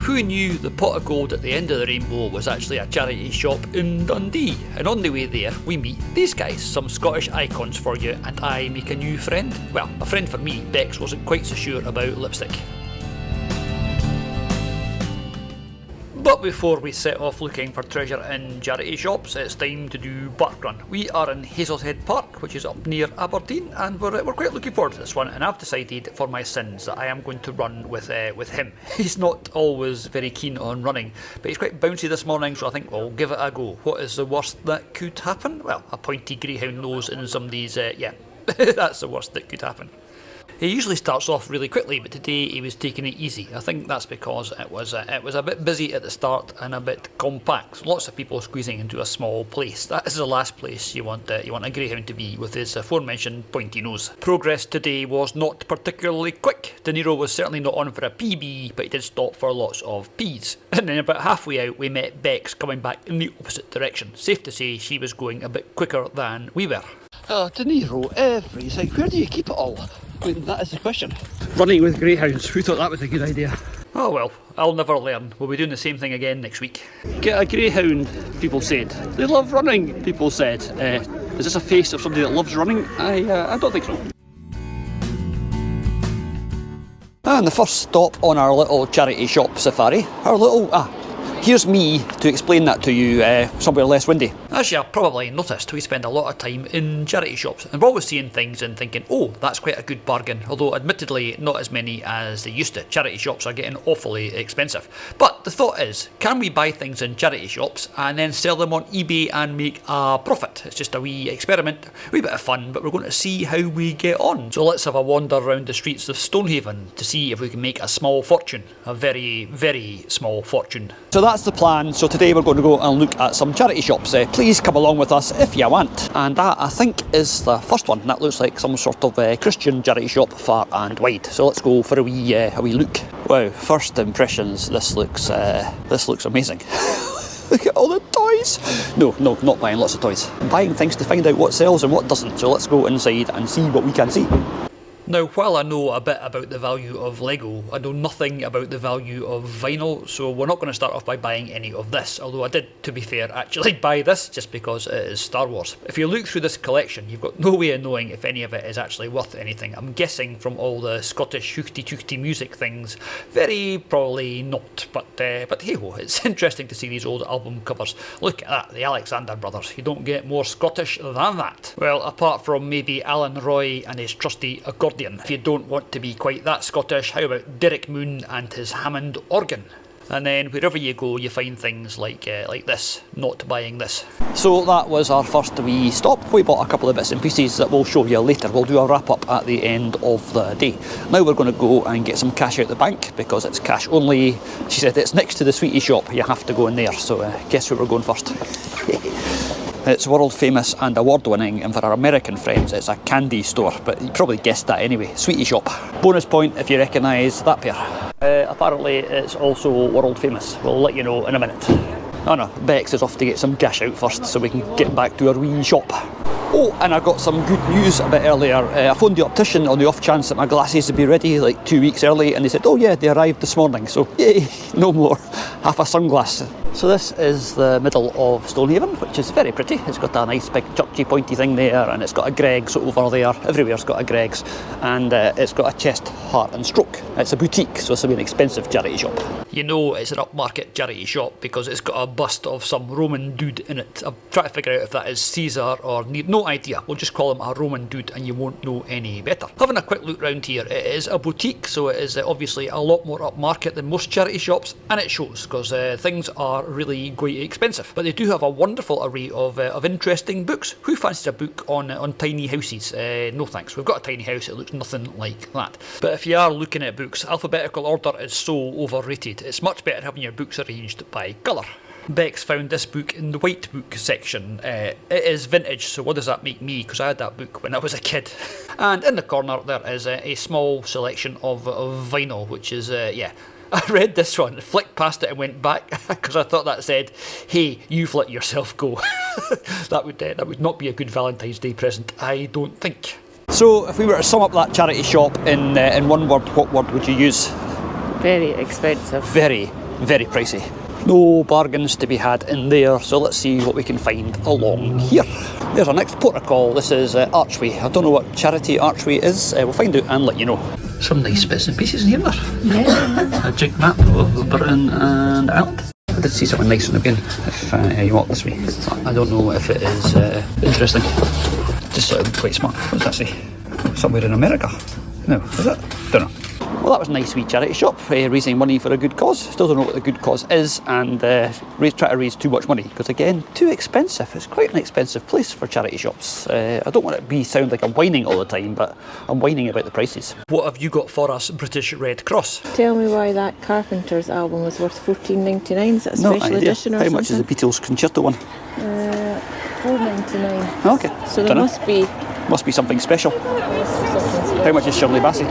Who knew the pot of gold at the end of the rainbow was actually a charity shop in Dundee? And on the way there, we meet these guys, some Scottish icons for you, and I make a new friend. Well, a friend for me. Bex wasn't quite so sure about lipstick. But before we set off looking for treasure in charity shops, it's time to do Parkrun. We are in Hazlehead Park, which is up near Aberdeen, and we're quite looking forward to this one. And I've decided for my sins that I am going to run with him. He's not always very keen on running, but he's quite bouncy this morning, so I think we'll give it a go. What is the worst that could happen? Well, a pointy greyhound nose in somebody's, yeah, that's the worst that could happen. He usually starts off really quickly, but today he was taking it easy. I think that's because it was a bit busy at the start and a bit compact. Lots of people squeezing into a small place. That is the last place you want a greyhound to be, with his aforementioned pointy nose. Progress today was not particularly quick. De Niro was certainly not on for a PB, but he did stop for lots of Ps. And then about halfway out we met Bex coming back in the opposite direction. Safe to say she was going a bit quicker than we were. De Niro, every second. Where do you keep it all? I mean, that is the question. Running with greyhounds, who thought that was a good idea? Oh well, I'll never learn. We'll be doing the same thing again next week. Get a greyhound, people said. They love running, people said. Is this a face of somebody that loves running? I don't think so. And the first stop on our little charity shop safari, here's me to explain that to you somewhere less windy. As you probably noticed, we spend a lot of time in charity shops, and we're always seeing things and thinking, oh, that's quite a good bargain, although admittedly not as many as they used to. Charity shops are getting awfully expensive. But the thought is, can we buy things in charity shops and then sell them on eBay and make a profit? It's just a wee experiment, a wee bit of fun, but we're going to see how we get on. So let's have a wander around the streets of Stonehaven to see if we can make a small fortune. A very, very small fortune. So that's the plan. So today we're going to go and look at some charity shops. Please come along with us if you want. And that, I think, is the first one. That looks like some sort of Christian charity shop, far and wide. So let's go for a wee look. Wow, first impressions. This looks amazing. Look at all the toys. No, not buying lots of toys. Buying things to find out what sells and what doesn't. So let's go inside and see what we can see. Now, while I know a bit about the value of Lego, I know nothing about the value of vinyl, so we're not going to start off by buying any of this, although I did, to be fair, actually buy this just because it is Star Wars. If you look through this collection, you've got no way of knowing if any of it is actually worth anything. I'm guessing from all the Scottish hoochty-toochty music things, very probably not, but hey-ho, it's interesting to see these old album covers. Look at that, the Alexander Brothers. You don't get more Scottish than that. Well, apart from maybe Alan Roy and his trusty accordion. If you don't want to be quite that Scottish, how about Derek Moon and his Hammond organ? And then wherever you go, you find things like this. Not buying this. So that was our first wee stop. We bought a couple of bits and pieces that we'll show you later. We'll do a wrap up at the end of the day. Now we're going to go and get some cash out the bank because it's cash only. She said it's next to the sweetie shop. You have to go in there. So guess where we're going first. It's world famous and award winning, and for our American friends it's a candy store, but you probably guessed that anyway. Sweetie shop. Bonus point if you recognise that pair. Apparently it's also world famous. We'll let you know in a minute. Oh no, Bex is off to get some cash out first so we can get back to our wee shop. Oh, and I got some good news a bit earlier. I phoned the optician on the off chance that my glasses would be ready like 2 weeks early, and they said, oh yeah, they arrived this morning, so yay, no more. Half a sunglass. So this is the middle of Stonehaven, which is very pretty. It's got a nice big churchy pointy thing there, and it's got a Greggs over there. Everywhere's got a Greggs, and it's got a chest, heart and stroke. It's a boutique, so it's a very expensive charity shop. You know it's an upmarket charity shop because it's got a bust of some Roman dude in it. I'm trying to figure out if that is Caesar or no idea. We'll just call him a Roman dude and you won't know any better. Having a quick look round here, it is a boutique, so it is obviously a lot more upmarket than most charity shops, and it shows because things are really quite expensive. But they do have a wonderful array of interesting books. Who fancies a book on tiny houses? No thanks. We've got a tiny house, it looks nothing like that. But if you are looking at books, alphabetical order is so overrated. It's much better having your books arranged by colour. Bex found this book in the white book section. It is vintage, so what does that make me? Because I had that book when I was a kid. And in the corner there is a small selection of vinyl, which is, yeah. I read this one, flicked past it and went back because I thought that said, hey, you've let yourself go. That would not be a good Valentine's Day present, I don't think. So if we were to sum up that charity shop in one word, what word would you use? Very expensive. Very very pricey. No bargains to be had in there, so let's see what we can find along here. There's our next protocol. This is Archway. I don't know what charity Archway is. We'll find out and let you know. Some nice bits and pieces in here there. Yeah. A jig map of Britain and Ireland. I did see something nice on the bin if you walk this way. I don't know if it is interesting. Just sort of quite smart. What does that say? Somewhere in America? No, is it? Don't know. Well, that was a nice wee charity shop, raising money for a good cause. Still don't know what the good cause is, and try to raise too much money, because again, too expensive. It's quite an expensive place for charity shops. I don't want it to sound like I'm whining all the time, but I'm whining about the prices. What have you got for us, British Red Cross? Tell me why that Carpenter's album was worth $14.99. Is that a special edition or something? How much is the Beatles concerto one? $4.99. Okay. So there must be something special. How much is Shirley Bassey?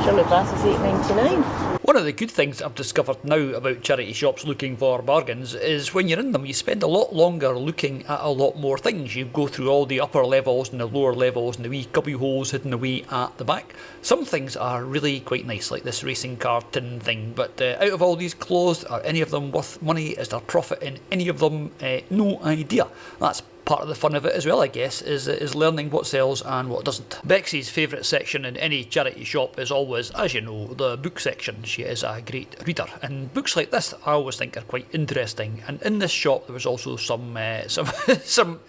Shirley Bassey's $8.99. One of the good things I've discovered now about charity shops looking for bargains is when you're in them, you spend a lot longer looking at a lot more things. You go through all the upper levels and the lower levels and the wee cubby holes hidden away at the back. Some things are really quite nice, like this racing car tin thing, but out of all these clothes, are any of them worth money? Is there profit in any of them? No idea. That's part of the fun of it as well, I guess, is learning what sells and what doesn't. Bexy's favourite section in any charity shop is always, as you know, the book section. She is a great reader, and books like this I always think are quite interesting. And in this shop there was also some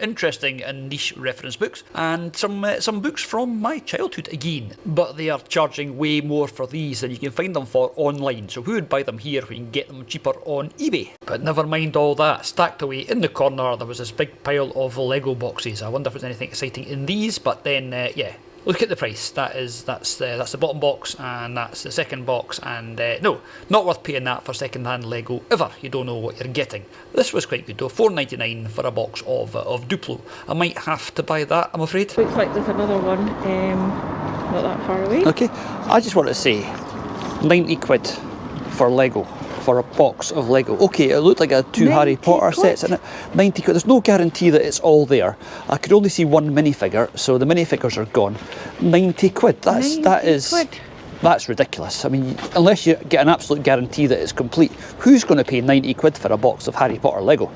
interesting and niche reference books, and some books from my childhood again. But they are charging way more for these than you can find them for online. So who would buy them here when you can get them cheaper on eBay? But never mind all that. Stacked away in the corner there was this big pile of Lego boxes. I wonder if there's anything exciting in these, but then yeah, look at the price. That's the bottom box, and that's the second box, and no, not worth paying that for second-hand Lego ever. You don't know what you're getting. This was quite good though, $4.99 for a box of Duplo. I might have to buy that, I'm afraid. Looks like there's another one not that far away. Okay, I just want to say 90 quid for Lego. For a box of Lego. Okay, it looked like a 2 Harry Potter sets in it. 90 quid. There's no guarantee that it's all there. I could only see one minifigure, so the minifigures are gone. 90 quid. That's ridiculous. I mean, unless you get an absolute guarantee that it's complete, who's going to pay 90 quid for a box of Harry Potter Lego?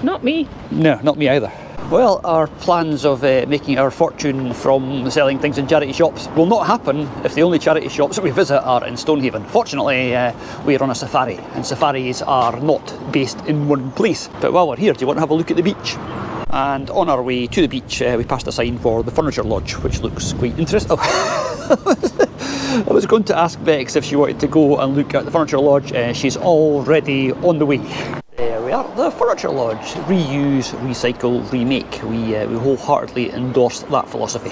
Not me. No, not me either. Well, our plans of making our fortune from selling things in charity shops will not happen if the only charity shops that we visit are in Stonehaven. Fortunately, we're on a safari, and safaris are not based in one place. But while we're here, do you want to have a look at the beach? And on our way to the beach, we passed a sign for the Furniture Lodge, which looks quite interesting. I was going to ask Bex if she wanted to go and look at the Furniture Lodge. She's already on the way. There we are, the Furniture Lodge. Reuse, recycle, remake. We wholeheartedly endorse that philosophy.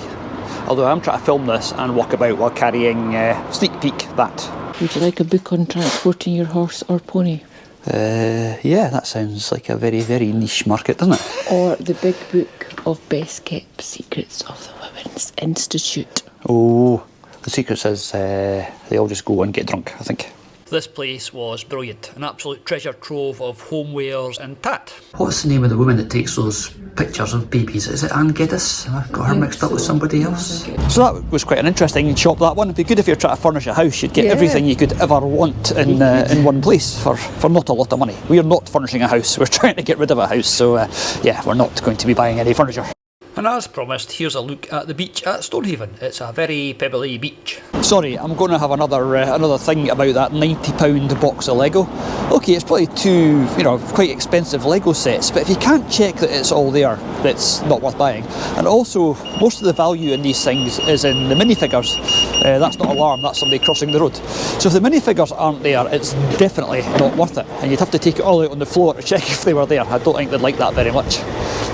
Although I'm trying to film this and walk about while carrying sneak peek that. Would you like a book on transporting your horse or pony? Yeah, that sounds like a very, very niche market, doesn't it? Or the big book of best kept secrets of the Women's Institute. Oh, the secret says they all just go and get drunk, I think. This place was brilliant, an absolute treasure trove of homewares and tat. What's the name of the woman that takes those pictures of babies? Is it Anne Geddes? Have I got her mixed up with somebody else? So that was quite an interesting shop, that one. It'd be good if you're trying to furnish a house, you'd get everything you could ever want in one place for not a lot of money. We're not furnishing a house, we're trying to get rid of a house, so yeah, we're not going to be buying any furniture. And as promised, here's a look at the beach at Stonehaven. It's a very pebbly beach. Sorry, I'm going to have another thing about that £90 box of Lego. Okay, it's probably two, quite expensive Lego sets, but if you can't check that it's all there, that's not worth buying. And also, most of the value in these things is in the minifigures. That's not alarm, that's somebody crossing the road. So if the minifigures aren't there, it's definitely not worth it. And you'd have to take it all out on the floor to check if they were there. I don't think they'd like that very much.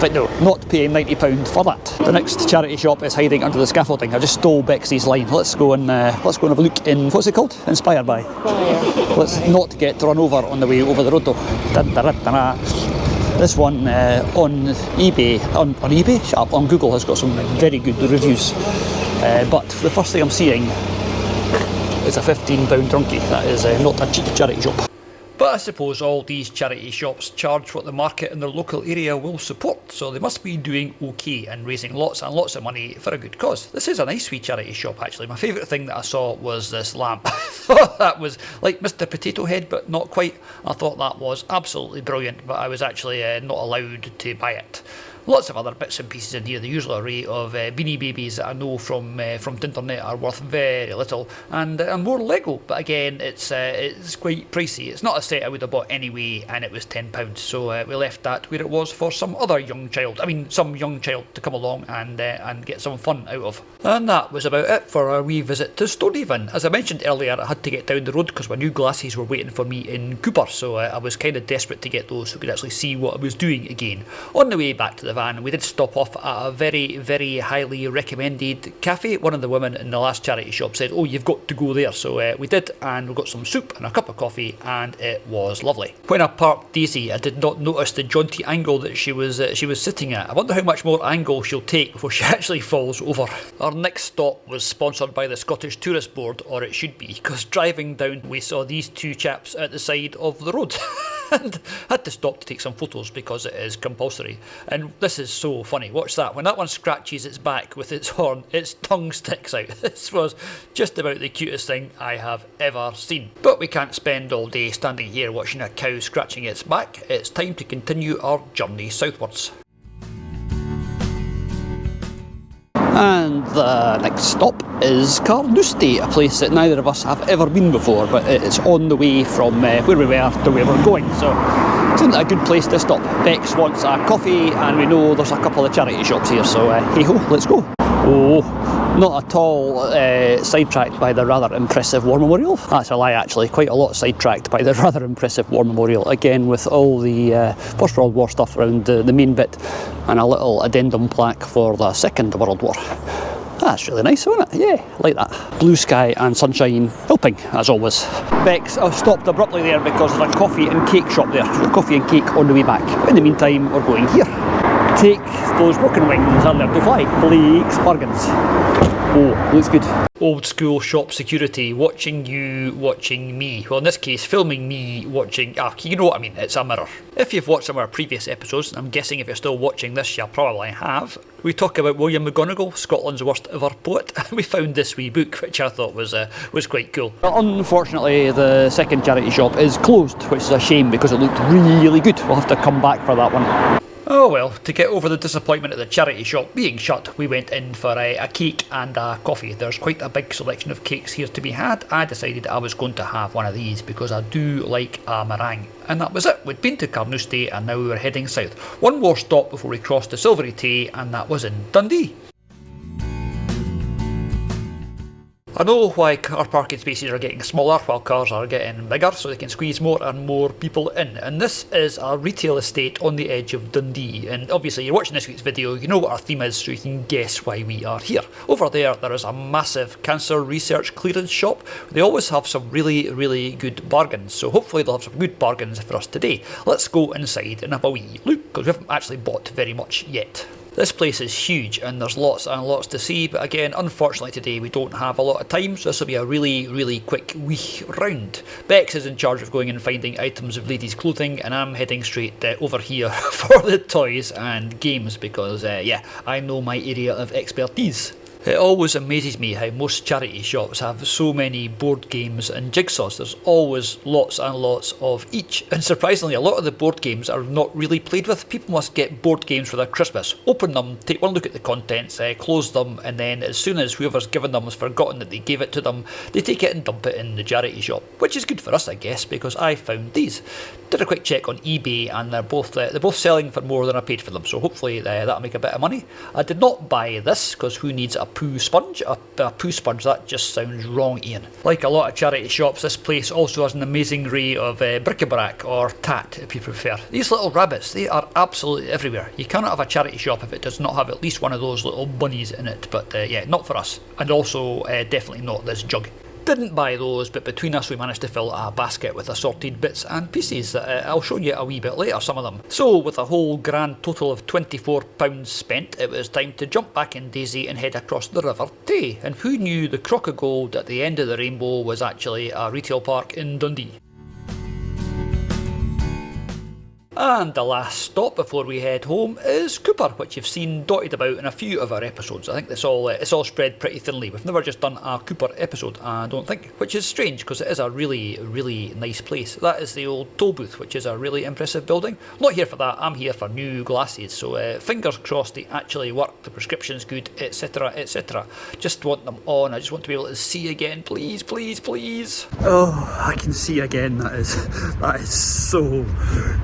But no, not paying £90 for that. The next charity shop is hiding under the scaffolding. I just stole Bexy's line. Let's go and have a look in, what's it called? Inspired by. Let's not get run over on the way over the road though. This one on eBay, on eBay? Shut up, on Google has got some very good reviews. But the first thing I'm seeing is a £15 drunkie. That is not a cheap charity shop. But I suppose all these charity shops charge what the market in their local area will support, so they must be doing okay and raising lots and lots of money for a good cause. This is a nice wee charity shop actually. My favourite thing that I saw was this lamp. I thought that was like Mr. Potato Head, but not quite. I thought that was absolutely brilliant, but I was actually not allowed to buy it. Lots of other bits and pieces in here. The usual array of Beanie Babies that I know from Internet are worth very little, and more Lego. But again, it's quite pricey. It's not a set I would have bought anyway, and it was £10. So we left that where it was for some young child to come along and get some fun out of. And that was about it for our wee visit to Stonehaven. As I mentioned earlier, I had to get down the road because my new glasses were waiting for me in Cupar, so I was kind of desperate to get those so I could actually see what I was doing again. On the way back to the van, we did stop off at a very, very highly recommended cafe. One of the women in the last charity shop said, "Oh, you've got to go there." So we did, and we got some soup and a cup of coffee, and it was lovely. When I parked Daisy, I did not notice the jaunty angle that she was sitting at. I wonder how much more angle she'll take before she actually falls over. Our next stop was sponsored by the Scottish Tourist Board, or it should be, because driving down we saw these two chaps at the side of the road. And had to stop to take some photos because it is compulsory. And this is so funny. Watch that. When that one scratches its back with its horn, its tongue sticks out. This was just about the cutest thing I have ever seen. But we can't spend all day standing here watching a cow scratching its back. It's time to continue our journey southwards. And the next stop is Carnoustie, a place that neither of us have ever been before, but it's on the way from where we were to where we're going, so isn't it a good place to stop? Bex wants a coffee, and we know there's a couple of charity shops here, so hey ho, let's go. Oh, not at all sidetracked by the rather impressive War Memorial. That's a lie actually, quite a lot sidetracked by the rather impressive War Memorial, again with all the First World War stuff around the main bit, and a little addendum plaque for the Second World War. That's really nice, isn't it? Yeah, like that. Blue sky and sunshine helping, as always. Bex, I've stopped abruptly there because there's a coffee and cake shop there. So coffee and cake on the way back. But in the meantime, we're going here. Take those broken wings and learn to fly. Blake's Bargains. Oh, looks good. Old school shop security, watching you, watching me. Well, in this case, filming me, watching... you know what I mean, it's a mirror. If you've watched some of our previous episodes, and I'm guessing if you're still watching this, you probably have, we talk about William McGonagall, Scotland's worst ever poet. We found this wee book, which I thought was quite cool. Unfortunately, the second charity shop is closed, which is a shame because it looked really good. We'll have to come back for that one. Oh well, to get over the disappointment at the charity shop being shut, we went in for a cake and a coffee. There's quite a big selection of cakes here to be had. I decided I was going to have one of these because I do like a meringue. And that was it. We'd been to Carnoustie and now we were heading south. One more stop before we crossed the Silvery Tay, and that was in Dundee. I know why car parking spaces are getting smaller while cars are getting bigger, so they can squeeze more and more people in. And this is a retail estate on the edge of Dundee. And obviously you're watching this week's video, you know what our theme is, so you can guess why we are here. Over there is a massive cancer research clearance shop. They always have some really, really good bargains, so hopefully they'll have some good bargains for us today. Let's go inside and have a wee look, because we haven't actually bought very much yet. This place is huge and there's lots and lots to see, but again, unfortunately today we don't have a lot of time, so this will be a really, really quick wee round. Bex is in charge of going and finding items of ladies' clothing, and I'm heading straight over here for the toys and games because, yeah, I know my area of expertise. It always amazes me how most charity shops have so many board games and jigsaws. There's always lots and lots of each. And surprisingly, a lot of the board games are not really played with. People must get board games for their Christmas. Open them, take one look at the contents, close them, and then as soon as whoever's given them has forgotten that they gave it to them, they take it and dump it in the charity shop. Which is good for us, I guess, because I found these. Did a quick check on eBay and they're both selling for more than I paid for them, so hopefully that'll make a bit of money. I did not buy this because who needs a poo sponge? A poo sponge, that just sounds wrong, Ian. Like a lot of charity shops, this place also has an amazing array of bric-a-brac, or tat if you prefer. These little rabbits, they are absolutely everywhere. You cannot have a charity shop if it does not have at least one of those little bunnies in it, but yeah, not for us. And also definitely not this jug. Didn't buy those, but between us we managed to fill a basket with assorted bits and pieces that I'll show you a wee bit later, some of them. So with a whole grand total of £24 spent, it was time to jump back in Daisy and head across the River Tay. And who knew the Crock of Gold at the end of the rainbow was actually a retail park in Dundee? And the last stop before we head home is Cupar, which you've seen dotted about in a few of our episodes. I think it's all spread pretty thinly. We've never just done a Cupar episode, I don't think, which is strange because it is a really, really nice place. That is the old toll booth, which is a really impressive building. I'm not here for that, I'm here for new glasses, so fingers crossed they actually work, the prescription's good, etc, etc. Just want them on, I just want to be able to see again, please, please, please. Oh, I can see again, that is so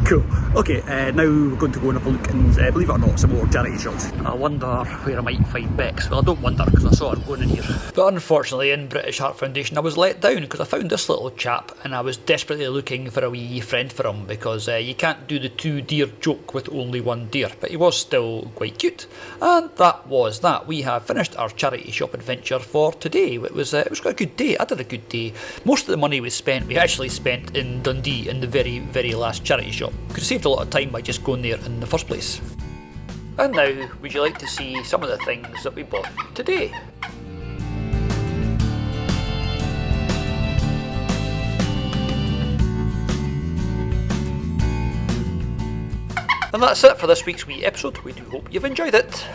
cool. Okay, now we're going to go and have a look and, believe it or not, some more charity shops. I wonder where I might find Bex. Well, I don't wonder because I saw her going in here. But unfortunately in British Heart Foundation I was let down because I found this little chap and I was desperately looking for a wee friend for him because you can't do the two deer joke with only one deer, but he was still quite cute. And that was that. We have finished our charity shop adventure for today. It was quite a good day. I did a good day. Most of the money we actually spent in Dundee in the very, very last charity shop. Could have saved a lot of time by just going there in the first place. And now, would you like to see some of the things that we bought today? And that's it for this week's wee episode. We do hope you've enjoyed it.